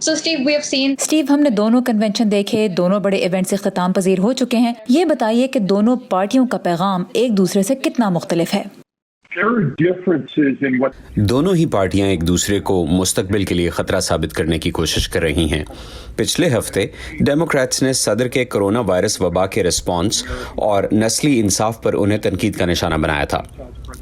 Steve, हमने दोनों convention देखे, दोनों बड़े इवेंट से ख़िताम पजीर हो चुके हैं। ये बताइए कि दोनों पार्टियों का पैगाम एक दूसरे से कितना मुख्तलिफ है? दोनों ही पार्टियां एक दूसरे को मुस्तकबिल के लिए खतरा साबित करने की कोशिश कर रही हैं। पिछले हफ्ते डेमोक्रेट्स ने सदर के कोरोना वायरस वबा के रिस्पॉन्स और नस्ली इंसाफ पर उन्हें तनकीद का निशाना बनाया था।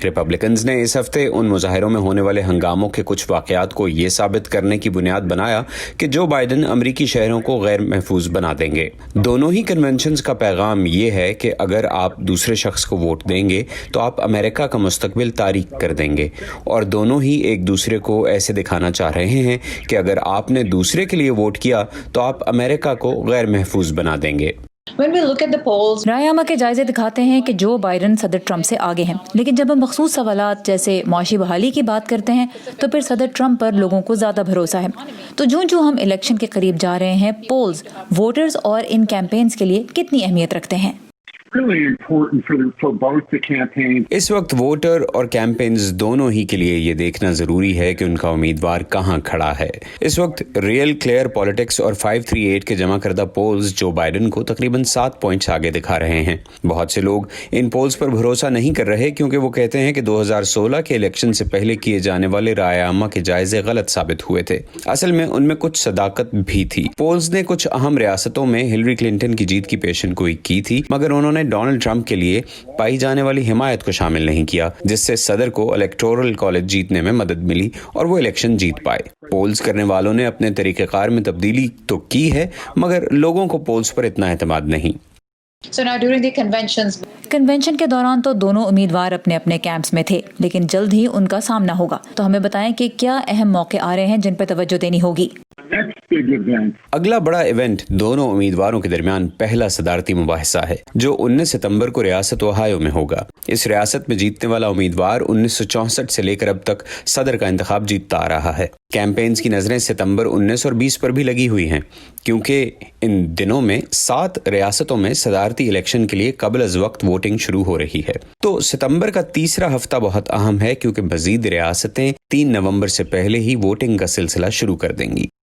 रिपब्लिकन्स ने इस हफ्ते उन मुजाहिरों में होने वाले हंगामों के कुछ वाक़यात को ये साबित करने की बुनियाद बनाया कि जो बाइडन अमरीकी शहरों को गैर महफूज बना देंगे। दोनों ही कन्वेंशंस का पैगाम ये है कि अगर आप दूसरे शख्स को वोट देंगे तो आप अमेरिका का मुस्तकबिल तारीक कर देंगे, और दोनों ही एक दूसरे को ऐसे दिखाना चाह रहे हैं कि अगर आपने दूसरे के लिए वोट किया तो आप अमेरिका को गैर महफूज बना देंगे। रायआमा के जायजे दिखाते हैं कि जो बाइडन सदर ट्रंप से आगे हैं, लेकिन जब हम मखसूस सवालात जैसे मुआशी बहाली की बात करते हैं तो फिर सदर ट्रंप पर लोगों को ज्यादा भरोसा है। तो जो हम इलेक्शन के करीब जा रहे हैं, पोल्स वोटर्स और इन कैंपेन्स के लिए कितनी अहमियत रखते हैं? इस वक्त वोटर और कैंपेन्स दोनों ही के लिए ये देखना जरूरी है कि उनका उम्मीदवार कहां खड़ा है। इस वक्त रियल क्लियर पॉलिटिक्स और 538 के जमा करदा पोल्स जो बाइडन को तकरीबन 7 पॉइंट्स आगे दिखा रहे हैं। बहुत से लोग इन पोल्स पर भरोसा नहीं कर रहे क्योंकि वो कहते हैं कि 2016 के इलेक्शन से पहले किए जाने वाले रायआमा के जायजे गलत साबित हुए थे। असल में उनमें कुछ सदाकत भी थी। पोल्स ने कुछ अहम रियासतों में हिलरी क्लिंटन की जीत की पेशनगोई की थी, मगर उन्होंने डोनाल्ड ट्रंप के लिए पाई जाने वाली हिमायत को शामिल नहीं किया, जिससे सदर को इलेक्टोरल कॉलेज जीतने में मदद मिली और वो इलेक्शन जीत पाए। पोल्स करने वालों ने अपने तरीक़ेकार में तब्दीली तो की है, मगर लोगों को पोल्स पर इतना एतमाद नहीं। कन्वेंशन के दौरान तो दोनों उम्मीदवार अपने अपने कैंप्स में थे, लेकिन जल्द ही उनका सामना होगा। तो हमें बताएं कि क्या अहम मौके आ रहे हैं जिन पर तवज्जो देनी होगी? अगला बड़ा इवेंट दोनों उम्मीदवारों के दरमियान पहला सदारती मुबाहिसा है, जो 19 सितंबर को रियासत ओहायो में होगा। इस रियासत में जीतने वाला उम्मीदवार 1964 से लेकर अब तक सदर का इंतखाब जीतता आ रहा है। कैंपेन्स की नजरें सितंबर 19 और 20 पर भी लगी हुई हैं, क्योंकि इन दिनों में 7 रियासतों में सदारती इलेक्शन के लिए कबल अज वक्त वोटिंग शुरू हो रही है। तो सितंबर का तीसरा हफ्ता बहुत अहम है, क्योंकि मजीद रियासतें 3 नवंबर से पहले ही वोटिंग का सिलसिला शुरू कर देंगी।